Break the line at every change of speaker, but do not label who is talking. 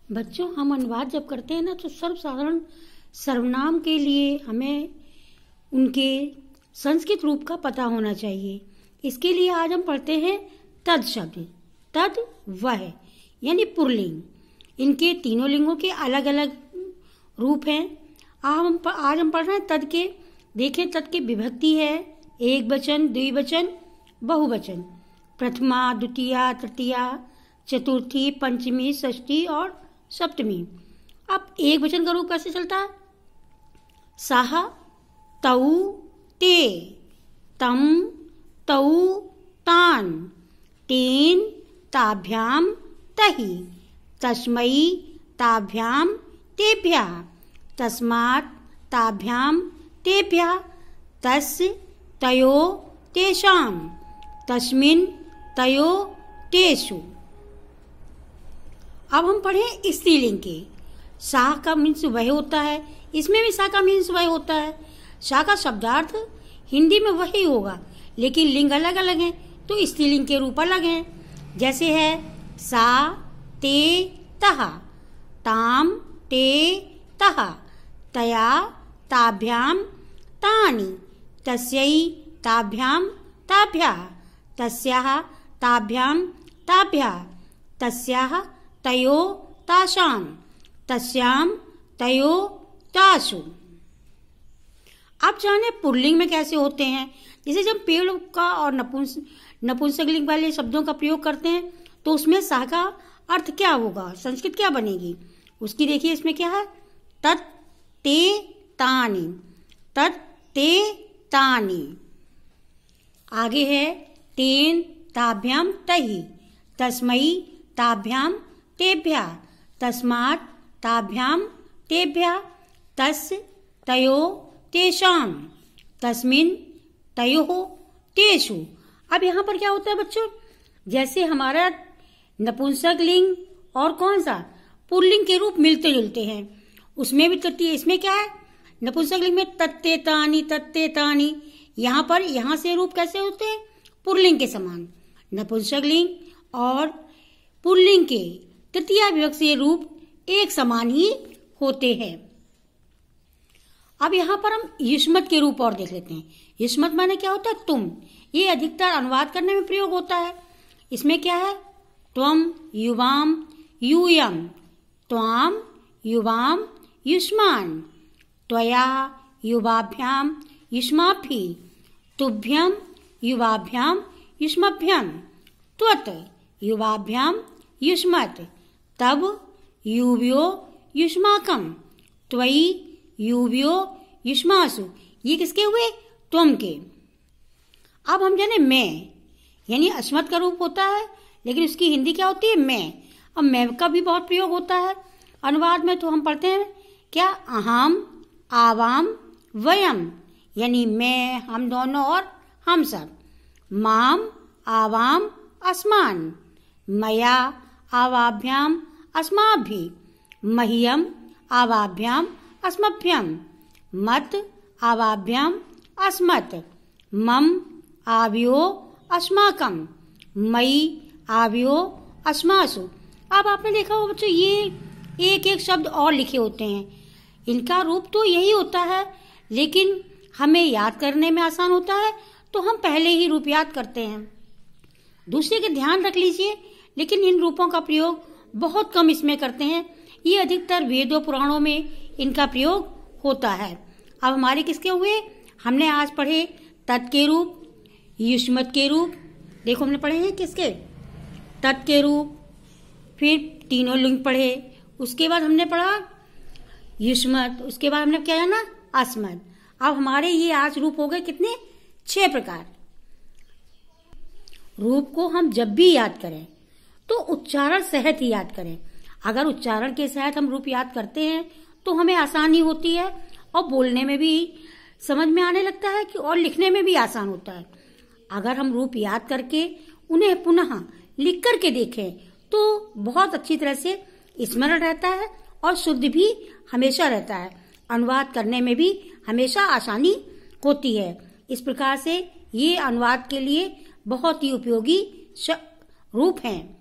बच्चों, हम अनुवाद जब करते हैं ना तो सर्वसाधारण सर्वनाम के लिए हमें उनके संस्कृत रूप का पता होना चाहिए। इसके लिए आज हम पढ़ते हैं तद शब्द। तद वह यानी पुल्लिंग। इनके तीनों लिंगों के अलग अलग रूप हैं। आज हम पढ़ रहे हैं तद के। देखें, तद के विभक्ति है एक वचन, द्विवचन, बहुवचन, प्रथमा, द्वितीया, तृतीया, चतुर्थी, पंचमी, षष्ठी और सप्तमी। अब एक वचन का रूप कैसे चलता है? सह, तौ, ते, तम, तौ, तान, तेन, ताभ्याम, तहि, तस्मै, ताभ्याम, तेभ्यः, तस्मात्, ताभ्याम, तेभ्यः, तस्य, तयो, तेषां, तस्मिन्, तयो, तेषु। अब हम पढ़ें स्त्रीलिंग के। सा का मीन्स वह होता है, इसमें भी सा का मीन्स वह होता है। सा का शब्दार्थ हिंदी में वही होगा, लेकिन लिंग अलग अलग हैं तो स्त्रीलिंग के रूप अलग हैं। जैसे है सा, ते, तः, ताम, ते, तः, तया, ताभ्याम, तानि, तस्यै, ताभ्याम, ताभ्यः, तस्याः, ताभ्याम, ताभ्यः, तस्याः, तयो, तासां, तस्याम, तयो, तासु। अब जाने पुल्लिंग में कैसे होते हैं। जैसे जब पेड़ का और नपुंसकलिंग वाले शब्दों का प्रयोग करते हैं तो उसमें सा का अर्थ क्या होगा, संस्कृत क्या बनेगी उसकी देखिए। इसमें क्या है? तत्, ते, तानि, तत्, ते, तानि। आगे है तेन, ताभ्याम, तहि, तस्मै, ताभ्याम, तेभ्यः, तस्मात्, ताभ्याम, तेभ्यः, तस्य, तयो, तेषां, तस्मिन्, तयोः, तेषु। अब यहाँ पर क्या होता है बच्चों? जैसे हमारा नपुंसक लिंग और कौन सा पुल्लिंग के रूप मिलते जुलते हैं, उसमें भी तृतीय। इसमें क्या है? नपुंसक लिंग में तत्ते, तानि, तत्ते, तानि। यहाँ पर यहाँ से रूप कैसे होते हैं? पुल्लिंग के समान। नपुंसक लिंग और पुल्लिंग के तृतीया विभक्ति रूप एक समान ही होते हैं। अब यहाँ पर हम युष्मत के रूप और देख लेते हैं। युष्मत माने क्या होता है? तुम। ये अधिकतर अनुवाद करने में प्रयोग होता है। इसमें क्या है? त्वम, युवाम, यूयम, त्वाम, युवाम, युष्मान, त्वया, युवाभ्याम, युष्माभि, तुभ्यम, युवाभ्याम, युष्मभ्यम, त्वत्, युवाभ्याम, युष्मत्, तब, युव्यो, युष्माकं, त्वयि, युव्यो, युष्मासु। ये किसके हुए? त्वम के। अब हम जाने मैं यानी अस्मत् का रूप होता है, लेकिन उसकी हिंदी क्या होती है? मैं। अब मैं का भी बहुत प्रयोग होता है अनुवाद में। तो हम पढ़ते हैं क्या? अहम, आवाम, वयम यानी मैं, हम दोनों और हम सब। माम, आवाम, अस्मान, मया, आवाभ्याम, अस्माभि, मह्यम, आवाभ्याम, अस्मभ्यम, मत, आवाभ्याम, अस्मत्, मम, आव्यो, अस्माकं, मयि, आव्यो, अस्मासु। अब आपने देखा होगा बच्चों, ये एक एक शब्द और लिखे होते हैं। इनका रूप तो यही होता है, लेकिन हमें याद करने में आसान होता है तो हम पहले ही रूप याद करते हैं। दूसरे के ध्यान रख लीजिए, लेकिन इन रूपों का प्रयोग बहुत कम इसमें करते हैं। ये अधिकतर वेदों पुराणों में इनका प्रयोग होता है। अब हमारे किसके हुए? हमने आज पढ़े तत् के रूप, युष्मत के रूप। देखो हमने पढ़े हैं किसके? तत् के रूप। फिर तीनों लिंग पढ़े, उसके बाद हमने पढ़ा युष्मत, उसके बाद हमने क्या जाना? अस्मत्। अब हमारे ये आज रूप हो गए कितने? 6 प्रकार। रूप को हम जब भी याद करें तो उच्चारण सहित ही याद करें। अगर उच्चारण के साथ हम रूप याद करते हैं तो हमें आसानी होती है और बोलने में भी समझ में आने लगता है और लिखने में भी आसान होता है। अगर हम रूप याद करके उन्हें पुनः लिख करके देखें तो बहुत अच्छी तरह से स्मरण रहता है और शुद्ध भी हमेशा रहता है। अनुवाद करने में भी हमेशा आसानी होती है। इस प्रकार से ये अनुवाद के लिए बहुत ही उपयोगी रूप हैं।